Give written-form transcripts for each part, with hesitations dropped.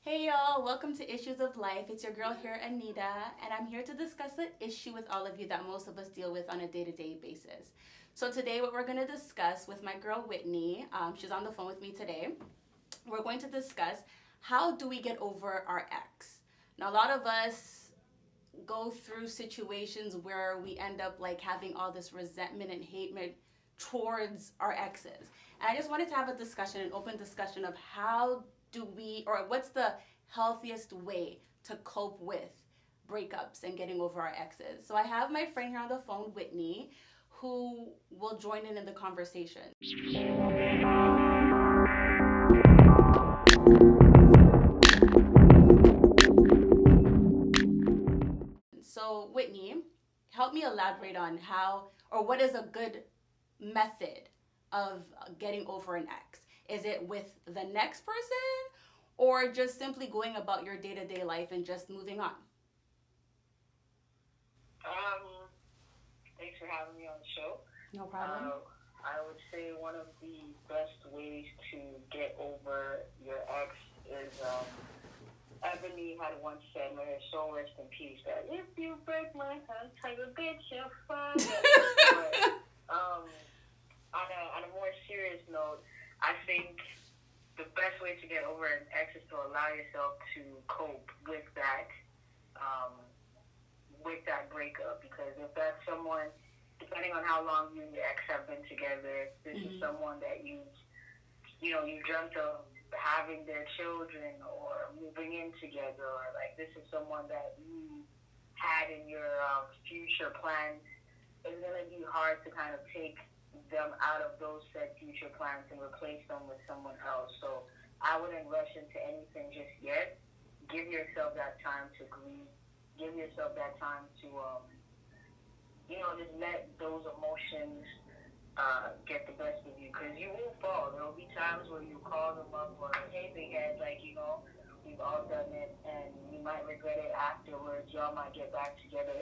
Hey y'all, welcome to Issues of Life. It's your girl here, Anita, and I'm here to discuss an issue with all of you that most of us deal with on a day to day basis. So, today, what we're going to discuss with my girl Whitney, she's on the phone with me today. We're going to discuss how do we get over our ex. Now, a lot of us go through situations where we end up like having all this resentment and hatred towards our exes. And I just wanted to have a discussion, an open discussion of how do we, or what's the healthiest way to cope with breakups and getting over our exes. So I have my friend here on the phone, Whitney, who will join in the conversation. So, Whitney, help me elaborate on how or what is a good method of getting over an ex. Is it with the next person or just simply going about your day to day life and just moving on? Um, Thanks for having me on the show. No problem. I would say one of the best ways to get over your ex is Ebony had once said, may her soul rest in peace, that if you break my heart, I will get your fire. But on a more serious note, I think the best way to get over an ex is to allow yourself to cope um, with that breakup. Because if that's someone, depending on how long you and your ex have been together, this is someone that you dreamt of having their children or moving in together, or like this is someone that you had in your future plans. It's going to be hard to kind of take them out of those said future plans and replace them with someone else. So I wouldn't rush into anything just yet. Give yourself that time to grieve. Give yourself that time to, just let those emotions get the best of you, because you will fall. There will be times where you call them up or, hey, big head, we've all done it, and you might regret it afterwards. Y'all might get back together.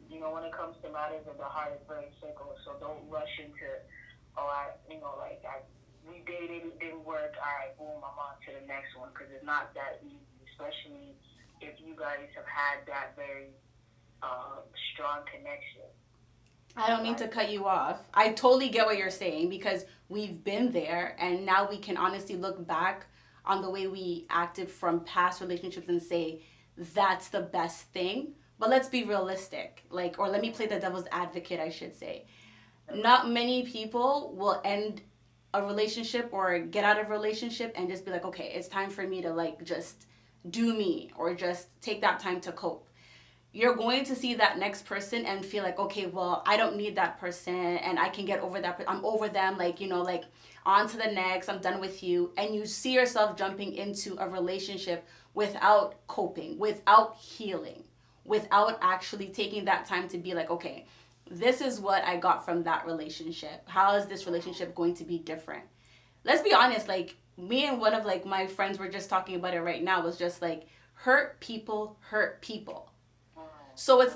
When it comes to matters of the heart, it's very fickle. So don't rush into, we dated, it didn't work. All right, boom, I'm on to the next one, because it's not that easy, especially if you guys have had that very strong connection. I don't mean to cut you off. I totally get what you're saying because we've been there and now we can honestly look back on the way we acted from past relationships and say that's the best thing. But let's be realistic. Or let me play the devil's advocate, I should say. Not many people will end a relationship or get out of a relationship and just be like, okay, it's time for me to just do me or just take that time to cope. You're going to see that next person and feel like, okay, well, I don't need that person and I can get over that. I'm over them, on to the next, I'm done with you. And you see yourself jumping into a relationship without coping, without healing, without actually taking that time to be like, okay, this is what I got from that relationship. How is this relationship going to be different? Let's be honest, me and one of my friends were just talking about it right now, was just hurt people hurt people. So it's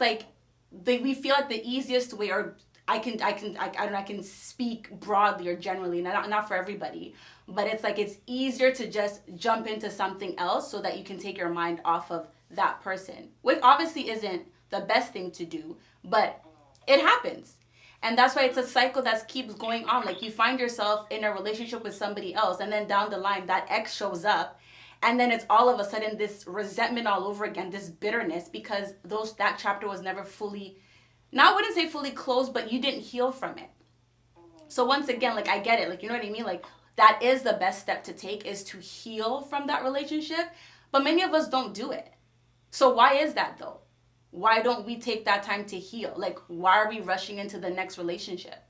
we feel like the easiest way, or I don't know, I can speak broadly or generally, not for everybody, but it's easier to just jump into something else so that you can take your mind off of that person, which obviously isn't the best thing to do, but it happens. And that's why it's a cycle that keeps going on. You find yourself in a relationship with somebody else, and then down the line that ex shows up, and then it's all of a sudden this resentment all over again, this bitterness, because that chapter was never fully, now I wouldn't say fully closed, but you didn't heal from it. So once again, I get it, you know what I mean? That is the best step to take, is to heal from that relationship, but many of us don't do it. So why is that though? Why don't we take that time to heal? Why are we rushing into the next relationship?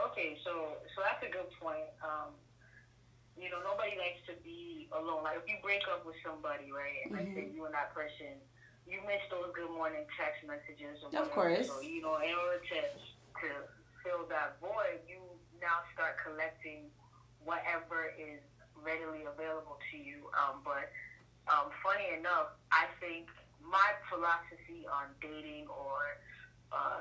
Okay, so that's a good point. nobody likes to be alone. Like, if you break up with somebody, right, and like say you and that person, you miss those good morning text messages or whatever. Of course. So, in order to fill that void, you now start collecting whatever is readily available to you. But funny enough, I think my philosophy on dating or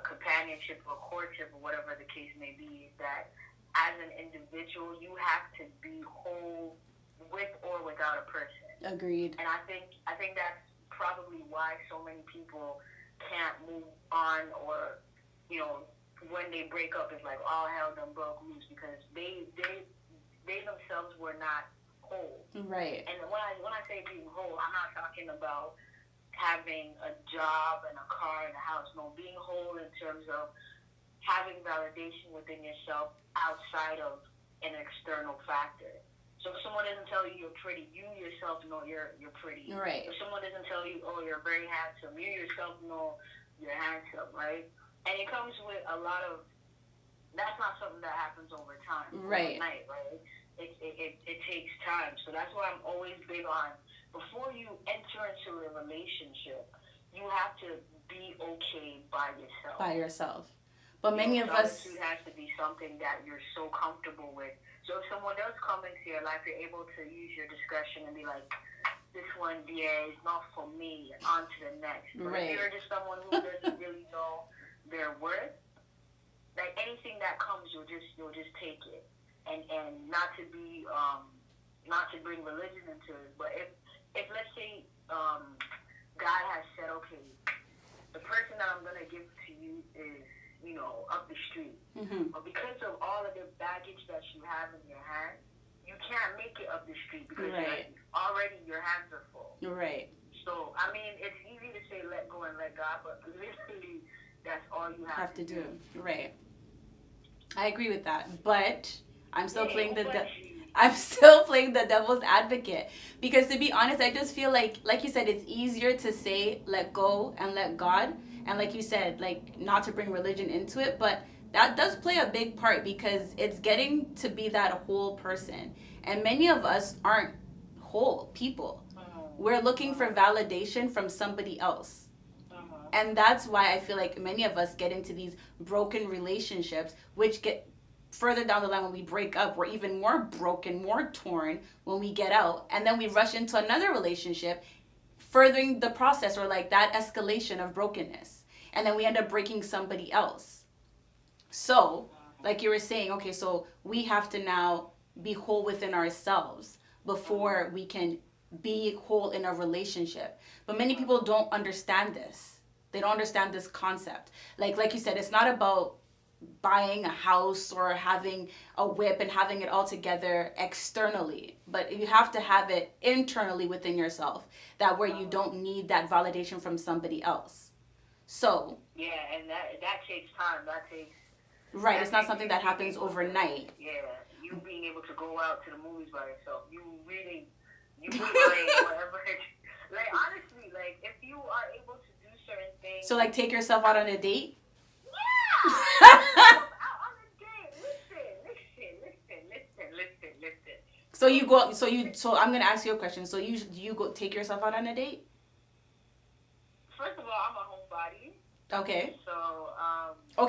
companionship or courtship or whatever the case may be is that as an individual, you have to be whole with or without a person. Agreed. And I think that's probably why so many people can't move on, or when they break up, it's like all hell done broke loose because they themselves were not whole. Right. And when I say being whole, I'm not talking about having a job and a car and a house. No, being whole in terms of having validation within yourself outside of an external factor. So if someone doesn't tell you you're pretty, you yourself know you're pretty. Right. If someone doesn't tell you, oh, you're very handsome, you yourself know you're handsome, right? And it comes with a lot of, that's not something that happens over time. Right. Overnight, right? It takes time. So that's why I'm always big on, before you enter into a relationship, you have to be okay by yourself. By yourself. But many of us... Solitude has to be something that you're so comfortable with. So if someone else comes into your life, you're able to use your discretion and be like, this one, is not for me, on to the next. But right. if you're just someone who doesn't really know their worth, like anything that comes, you'll just take it. And not to bring religion into it, but if let's say God has said, okay, the person that I'm going to give to you is, up the street. But because of all of the baggage that you have in your hand, you can't make it up the street because already your hands are full. Right. So, I mean, it's easy to say let go and let God, but literally that's all you have to do. Right. I agree with that, but I'm still playing the devil's advocate because, to be honest, I just feel like you said, it's easier to say let go and let God, and like you said, like not to bring religion into it, but that does play a big part because it's getting to be that whole person, and many of us aren't whole people. We're looking for validation from somebody else. And that's why I feel like many of us get into these broken relationships, which get further down the line when we break up, we're even more broken, more torn when we get out. And then we rush into another relationship, furthering the process or like that escalation of brokenness. And then we end up breaking somebody else. So, like you were saying, okay, so we have to now be whole within ourselves before we can be whole in a relationship. But many people don't understand this. They don't understand this concept. Like you said, it's not about buying a house or having a whip and having it all together externally, but you have to have it internally within yourself, that where you don't need that validation from somebody else. So and that takes time. Right, it's not something that happens overnight. You being able to go out to the movies by yourself, you really whatever. Like, honestly, like if you are able to do certain things. So like take yourself out on a date. Out on a date. Listen. So I'm gonna ask you a question. So do you go take yourself out on a date? First of all, I'm a homebody. Okay. So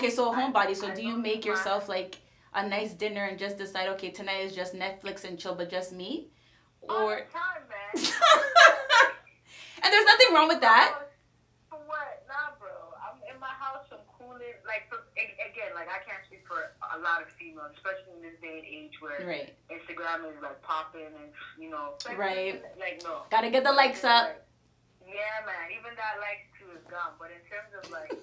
so a homebody. So do you make yourself like a nice dinner and just decide, okay, tonight is just Netflix and chill, but just me? Or all the time, man. And there's nothing wrong with that. For what? Nah, bro. I'm in my house. I'm cooling. Like, again, like I can't speak for a lot of females, especially in this day and age where Instagram is like popping and like no. Gotta get the likes up. Yeah, man. Even that likes too is gone. But in terms of like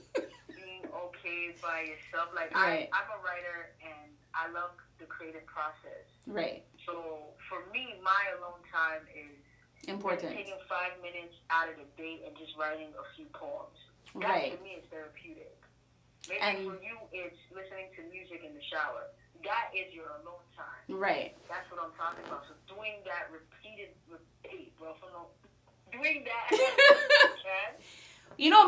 being okay by yourself, like I'm a writer and I love the creative process. Right. So for me, my alone time is important. Taking 5 minutes out of the day and just writing a few poems. That to me is therapeutic. Maybe for you, it's listening to music in the shower. That is your alone time. Right. That's what I'm talking about. So doing that doing that.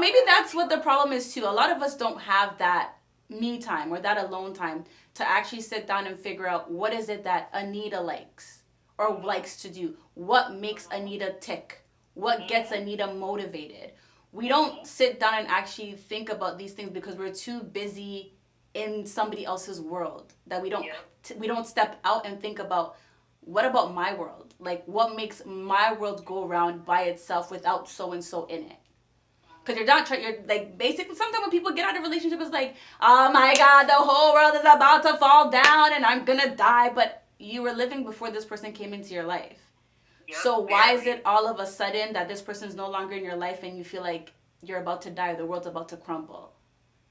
Maybe that's what the problem is too. A lot of us don't have that me time or that alone time to actually sit down and figure out what is it that Anita likes or likes to do? What makes Anita tick? What gets Anita motivated? We don't sit down and actually think about these things because we're too busy in somebody else's world that we don't step out and think about, what about my world? Like, what makes my world go around by itself without so and so in it? Because you're like, basically, sometimes when people get out of a relationship, it's like, oh my God, the whole world is about to fall down and I'm gonna die. But you were living before this person came into your life. Yep. So why is it all of a sudden that this person's no longer in your life and you feel like you're about to die, the world's about to crumble?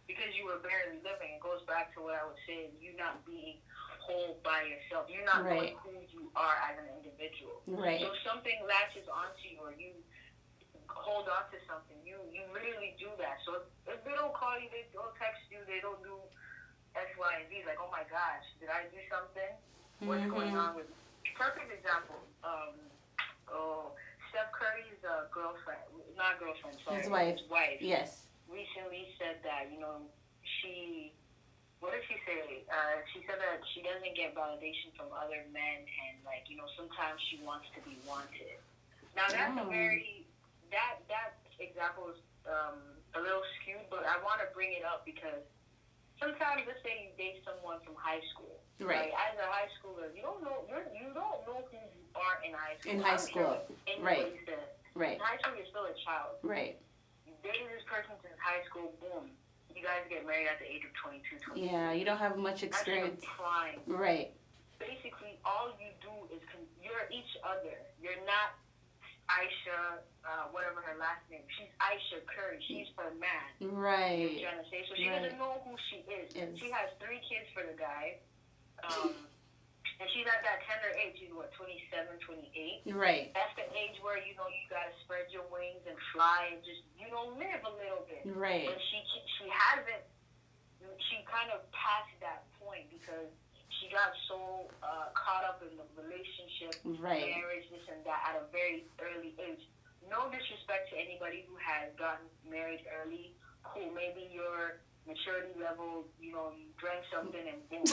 Because you were barely living. It goes back to what I was saying. You not being whole by yourself. You're not knowing who you are as an individual. Right. So if something latches onto you or you hold on to something, you literally do that. So if they don't call you, they don't text you, they don't do X, Y, and Z, like, oh my gosh, did I do something? What's going on with me? Perfect example. Steph Curry's girlfriend, not girlfriend, sorry, his wife. Yes. Recently said that, what did she say? She said that she doesn't get validation from other men and, like, sometimes she wants to be wanted. Now, that's a very, that example is a little skewed, but I want to bring it up because sometimes, let's say you date someone from high school. Right. As a high schooler, you don't know who you are in high school. In high school. Right. Right. In high school, you're still a child. Right. You dated this person since high school, boom. You guys get married at the age of 22, 23. Yeah, you don't have much experience. That's your prime. Right. Basically, all you do is you're each other. You're not Aisha, whatever her last name. She's Aisha Curry. She's her man. Right. You know what I'm trying to say? So she doesn't know who she is. She has 3 kids for the guy. And she's at that tender age. She's, 27, 28? Right. That's the age where, you got to spread your wings and fly and just, live a little bit. Right. But she hasn't, she kind of passed that point because she got so caught up in the relationship, marriage, this and that at a very early age. No disrespect to anybody who has gotten married early. Cool, maybe your maturity level, you drank something and boom,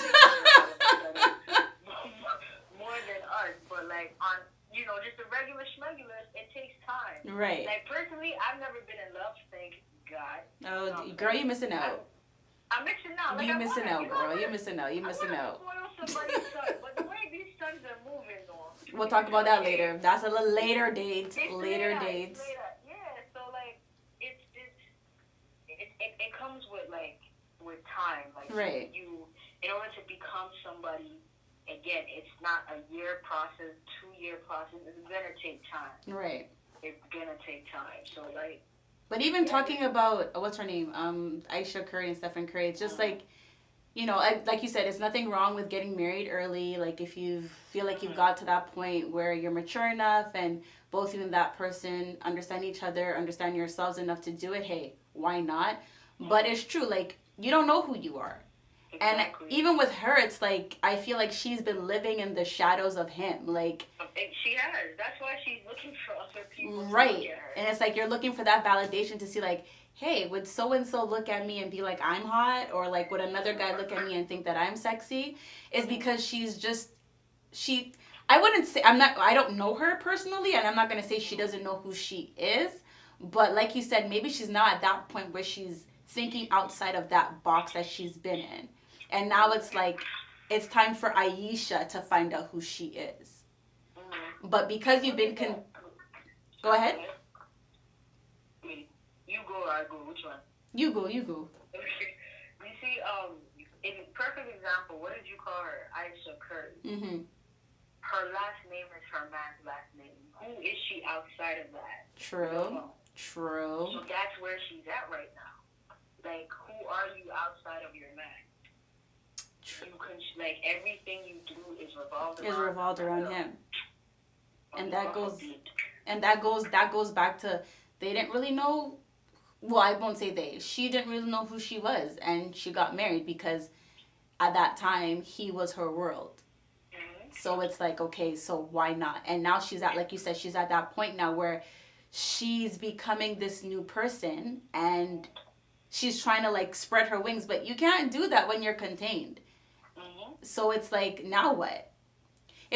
more than us. But like on, just a regular schmegulars, it takes time. Right. Like personally, I've never been in love, thank God. Oh, girl, you're missing out. I'm missing out. Like, you're missing out, girl. You're missing out. You're missing out. Spoil somebody's son, but the way these sons are moving, though. We'll talk about that later. That's a little later date. Later dates. Yeah. So like, it comes with time. Like right. You in order to become somebody. Again, it's not a year process, 2-year process. It's gonna take time. Right. It's gonna take time. So like. But even talking about what's her name, Aisha Curry and Stephen Curry, it's just like, like you said, it's nothing wrong with getting married early. Like if you feel like you've got to that point where you're mature enough and both you and that person understand each other, understand yourselves enough to do it. Hey, why not? But it's true. Like you don't know who you are. Exactly. And even with her, it's like, I feel like she's been living in the shadows of him. Like, she has. That's why she's looking for other people right. to look at her. And it's like, you're looking for that validation to see like, hey, would so-and-so look at me and be like, I'm hot? Or like, would another guy look at me and think that I'm sexy? It's because she's just, I wouldn't say, I don't know her personally, and I'm not going to say she doesn't know who she is. But like you said, maybe she's not at that point where she's thinking outside of that box that she's been in. And now it's like, it's time for Aisha to find out who she is. Mm-hmm. But because you've been... Go ahead. You go or I go? Which one? You go. You see, in perfect example, what did you call her? Aisha Curry. Mm-hmm. Her last name is her man's last name. Who is she outside of that? True. So that's where she's at right now. Like, who are you outside of your man? You can, like, everything you do is revolved around him. And that goes back to, they didn't really know, well, I won't say they, she didn't really know who she was, and she got married because at that time he was her world. Mm-hmm. So it's like, okay, so why not? And now she's at, like you said, she's at that point now where she's becoming this new person and she's trying to like spread her wings, but you can't do that when you're contained. So it's like, now what?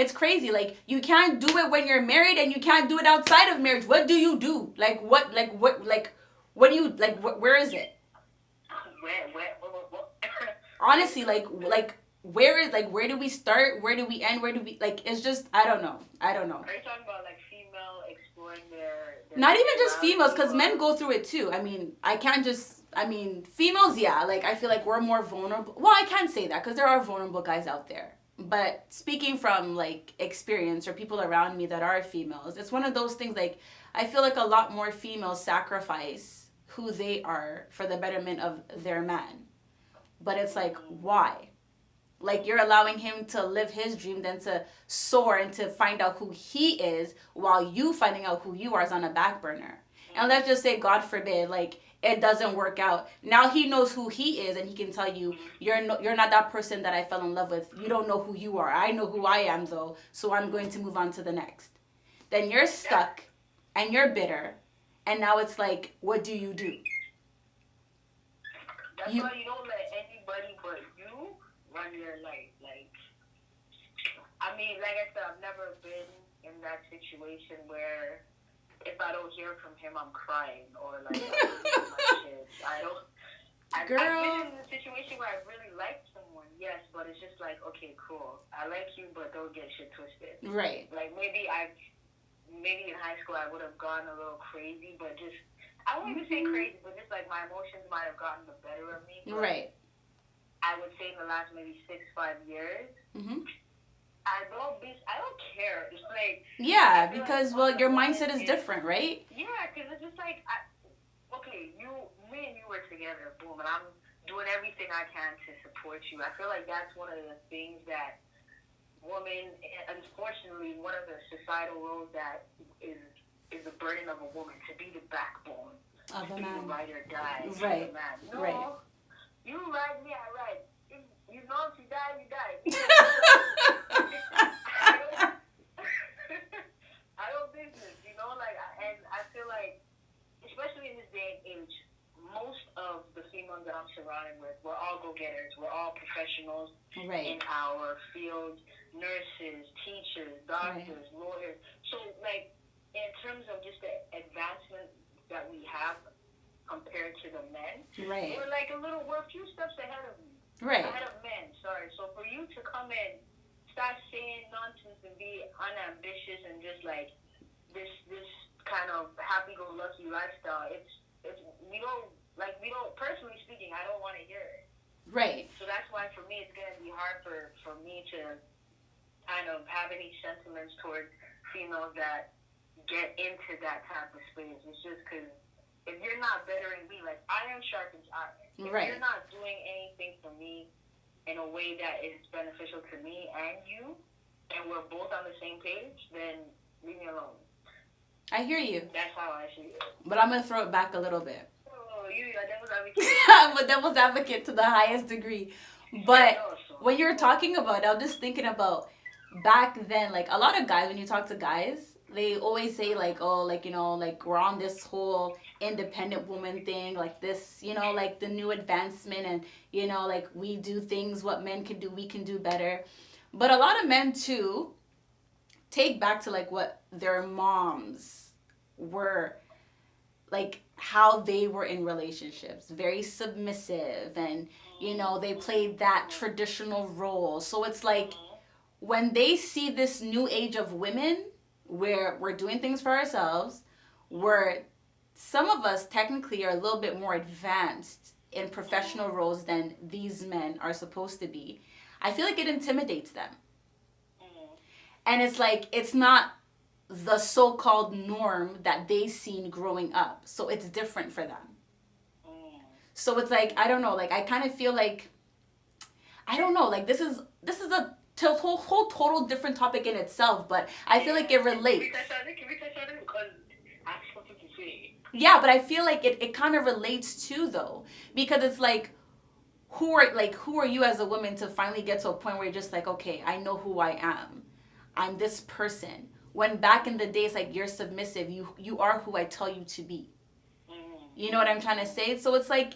It's crazy. Like, you can't do it when you're married and you can't do it outside of marriage. What do you do? Like, what do you, like, where is it? Where? Honestly, where do we start? Where do we end? Where do we, like, it's just, I don't know. Are you talking about like female exploring their Not even just sexuality, females, because or- men go through it too. Females, yeah, like, I feel like we're more vulnerable. Well, I can't say that because there are vulnerable guys out there. But speaking from, like, experience or people around me that are females, it's one of those things, like, I feel like a lot more females sacrifice who they are for the betterment of their man. But it's like, why? Like, you're allowing him to live his dream, then to soar and to find out who he is, while you finding out who you are is on a back burner. And let's just say, God forbid, like, it doesn't work out. Now he knows who he is, and he can tell you, you're not that person that I fell in love with. You don't know who you are. I know who I am, though, so I'm going to move on to the next. Then you're stuck, and you're bitter, and now it's like, what do you do? That's why you don't let anybody but you run your life. Like, I mean, like I said, I've never been in that situation where if I don't hear from him, I'm crying, or like, I'm losing my shit. I've been in a situation where I really liked someone, yes, but it's just like, okay, cool, I like you, but don't get shit twisted. Right. Like, maybe in high school I would have gone a little crazy, but just, I won't even say crazy, but just like my emotions might have gotten the better of me. Right. I would say in the last maybe 6-5 years, I don't care. It's like, yeah, because, well, your mindset is different, right? Yeah, because it's just like, me and you were together, boom, and I'm doing everything I can to support you. I feel like that's one of the things that women, unfortunately, one of the societal roles that is the burden of a woman, to be the backbone, of a be man. the ride or die, Right. the man. No, Right. you ride me, I ride. You know, if you die, you die. I don't business, you know, like, and I feel like, especially in this day and age, most of the females that I'm surrounded with, we're all go-getters. We're all professionals in our field, nurses, teachers, doctors, lawyers. So, like, in terms of just the advancement that we have compared to the men, we're like we're a few steps ahead of them. Ahead of men, sorry. So for you to come in, start saying nonsense and be unambitious and just like this kind of happy-go-lucky lifestyle, we don't, personally speaking, I don't want to hear it. Right. So that's why for me it's going to be hard for me to kind of have any sentiments towards females that get into that type of space. It's just because if you're not bettering me, like, iron sharpens iron. If you're not doing anything for me in a way that is beneficial to me and you, and we're both on the same page, then leave me alone. I hear you. That's how I see it. But I'm going to throw it back a little bit. Oh, you're a devil's advocate. I'm a devil's advocate to the highest degree. But when you were talking about it, I'm just thinking about back then, like, a lot of guys, when you talk to guys, they always say, like, oh, like, you know, like, we're on this whole independent woman thing, like this, you know, like the new advancement, and, you know, like, we do things what men can do, we can do better. But a lot of men, too, take back to, like, what their moms were, like, how they were in relationships. Very submissive, and, you know, they played that traditional role. So it's like, when they see this new age of women, where we're doing things for ourselves, where some of us technically are a little bit more advanced in professional roles than these men are supposed to be, I feel like it intimidates them. And it's like, it's not the so-called norm that they've seen growing up. So it's different for them. So it's like, I don't know, like, I kind of feel like, I don't know, like, this is a whole total different topic in itself, but I feel like it relates. Can we touch on it? Because I have something to say. Yeah, but I feel like it kind of relates too, though, because it's like, who are you as a woman to finally get to a point where you're just like, okay, I know who I am. I'm this person. When back in the days, like, you're submissive, you are who I tell you to be. You know what I'm trying to say? So it's like,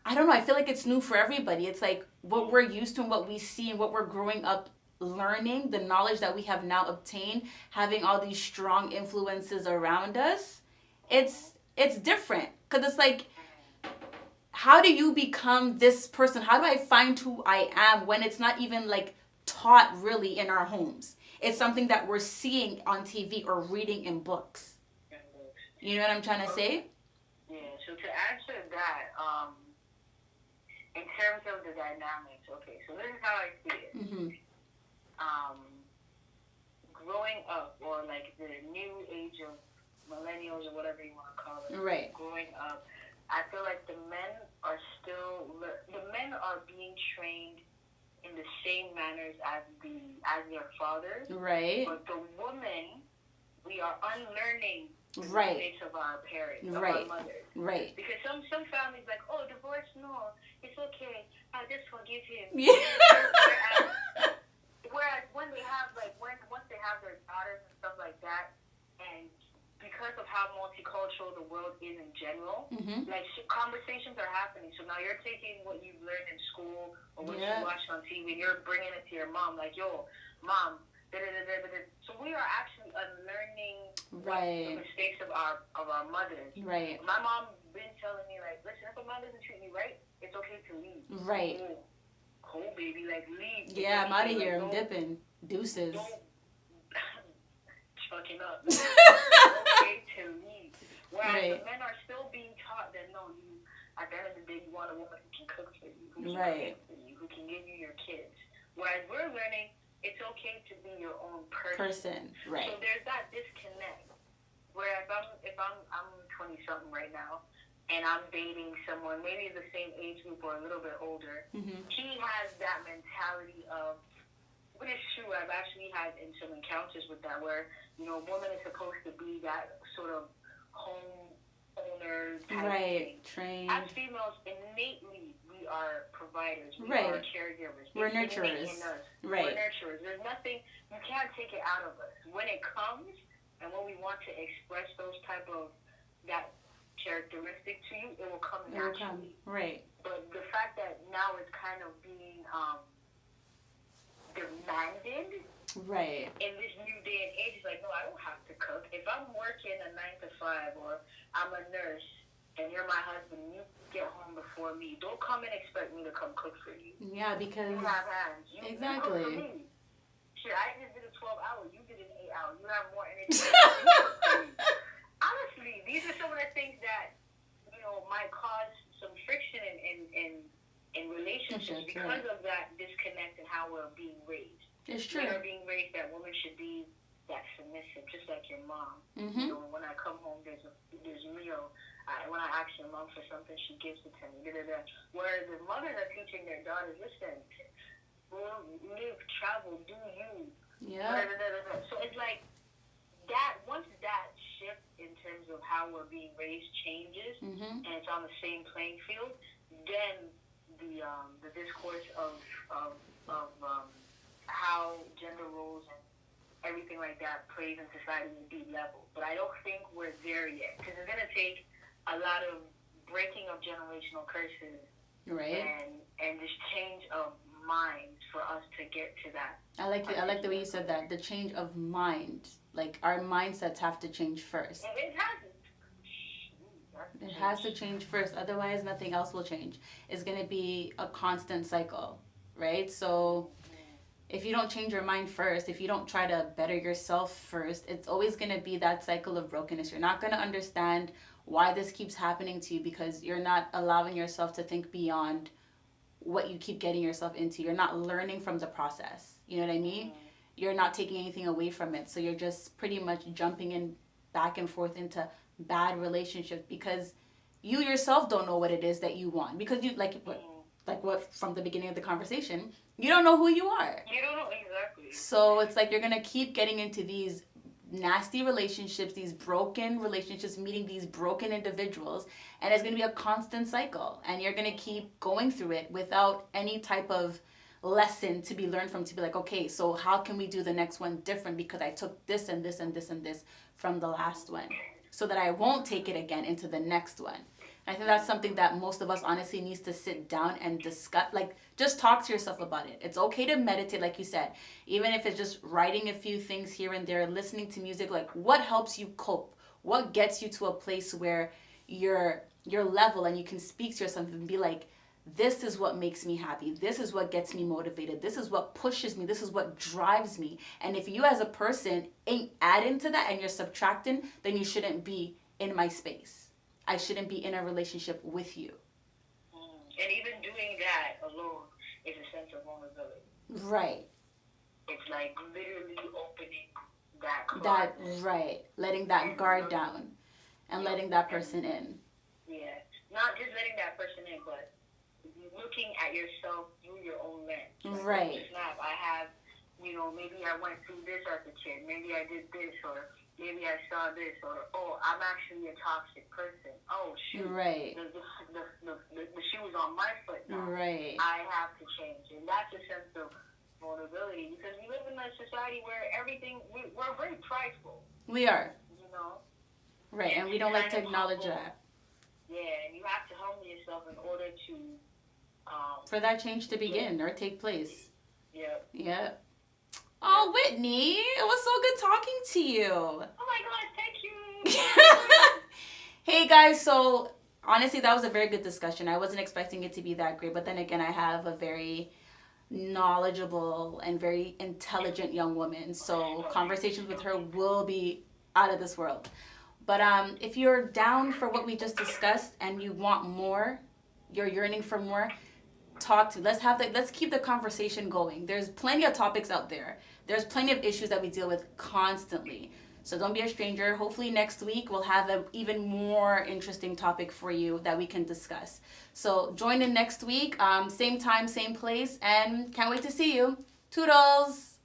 I don't know, I feel like it's new for everybody. It's like what we're used to and what we see and what we're growing up learning, the knowledge that we have now obtained, having all these strong influences around us, it's different. Because it's like, how do you become this person? How do I find who I am when it's not even like taught really in our homes? It's something that we're seeing on TV or reading in books. You know what I'm trying to say? Yeah, so to answer that, in terms of the dynamics, okay, so this is how I see it. Mm-hmm. Growing up, or like the new age of millennials or whatever you want to call it, right? Growing up, I feel like the men are being trained in the same manners as their fathers, right? But the women, we are unlearning the right. mistakes of our parents, of right. our mothers, right? Because some families like, oh, divorce, no, it's okay, I'll just forgive him. Yeah. Whereas when they have once they have their daughters and stuff like that, and because of how multicultural the world is in general, mm-hmm. like conversations are happening. So now you're taking what you've learned in school or what you watched on TV, and you're bringing it to your mom. Like, yo, mom. So we are actually unlearning the mistakes of our mothers. Right. My mom been telling me, like, listen, if a mom doesn't treat me right, it's okay to leave. Right. Cool, baby, like, leave. Yeah, I'm out of here. I'm dipping. Deuces. Chucking up. It's okay to leave. Whereas the men are still being taught that, no, at the end of the day, you want a woman who can cook for you, who can clean for you, who can give you your kids. Whereas we're learning, it's okay to be your own person. Right. So there's that disconnect. Whereas if I'm 20-something right now, and I'm dating someone maybe the same age group or a little bit older, mm-hmm. he has that mentality of, but it's true, I've actually had in some encounters with that where, a woman is supposed to be that sort of home owner type thing. Trained. As females, innately, we are providers. We are caregivers. We're nurturers. We're nurturers. There's nothing, you can't take it out of us. When it comes, and when we want to express those type of, that characteristic to you, it will come naturally. Right. But the fact that now it's kind of being demanded in this new day and age, it's like, no, I don't have to cook. If I'm working a 9 to 5 or I'm a nurse and you're my husband, you get home before me. Don't come and expect me to come cook for you. Yeah, because you have hands. You exactly. cook for me. Shit, I just did a 12-hour. You did an 8-hour. You have more energy. Honestly, these are some of the things that might cause some friction in relationships because of that disconnect in how we're being raised. It's true. We're being raised that women should be that submissive, just like your mom. Mm-hmm. When I come home, there's meal. When I ask your mom for something, she gives it to me. Whereas the mothers are teaching their daughters, listen, live, travel, do you. Yeah. So it's like that. Once that shift in terms of how we're being raised changes, mm-hmm. and it's on the same playing field, then the discourse of how gender roles and everything like that plays in society will be leveled. But I don't think we're there yet, because it's going to take a lot of breaking of generational curses, and this change of minds for us to get to that. I like the way you said that. The change of mind, like our mindsets have to change first. It has to change first. Otherwise, nothing else will change. It's going to be a constant cycle, right? So if you don't change your mind first, if you don't try to better yourself first, it's always going to be that cycle of brokenness. You're not going to understand why this keeps happening to you because you're not allowing yourself to think beyond what you keep getting yourself into. You're not learning from the process. You know what I mean? You're not taking anything away from it. So you're just pretty much jumping in back and forth into bad relationships because you yourself don't know what it is that you want. Because you, like what from the beginning of the conversation, you don't know who you are. You don't know, exactly. So it's like you're going to keep getting into these nasty relationships, these broken relationships, meeting these broken individuals, and it's going to be a constant cycle, and you're going to keep going through it without any type of lesson to be learned from, to be like, okay, so how can we do the next one different because I took this and this and this and this from the last one. so that I won't take it again into the next one. I think that's something that most of us honestly needs to sit down and discuss. Like, just talk to yourself about it. It's okay to meditate, like you said, even if it's just writing a few things here and there, listening to music. Like, what helps you cope? What gets you to a place where you're level and you can speak to yourself and be like, this is what makes me happy. This is what gets me motivated. This is what pushes me. This is what drives me. And if you as a person ain't adding to that and you're subtracting, then you shouldn't be in my space. I shouldn't be in a relationship with you. And even doing that alone is a sense of vulnerability. Right. It's like literally opening that closet. That, right. Letting that guard down and letting that person in. Yeah. Not just letting that person in, but looking at yourself through your own lens. Right. Snap, I have, maybe I went through this as a kid. Maybe I did this, or maybe I saw this, or, oh, I'm actually a toxic person. Oh, shoot. Right. The shoe is on my foot now. Right. I have to change. And that's a sense of vulnerability, because we live in a society where we're very prideful. We are. Right, and we don't like to acknowledge that. Yeah, and you have to humble yourself in order to... for that change to begin or take place. Yep. Yep. Oh, Whitney, it was so good talking to you. Oh my God, thank you. Hey guys, so honestly, that was a very good discussion. I wasn't expecting it to be that great, but then again, I have a very knowledgeable and very intelligent young woman, so conversations with her will be out of this world. But if you're down for what we just discussed and you want more, you're yearning for more, let's keep the conversation going. There's plenty of topics out there. There's plenty of issues that we deal with constantly. So don't be a stranger. Hopefully next week we'll have an even more interesting topic for you that we can discuss. So join in next week, same time, same place, and can't wait to see you. Toodles!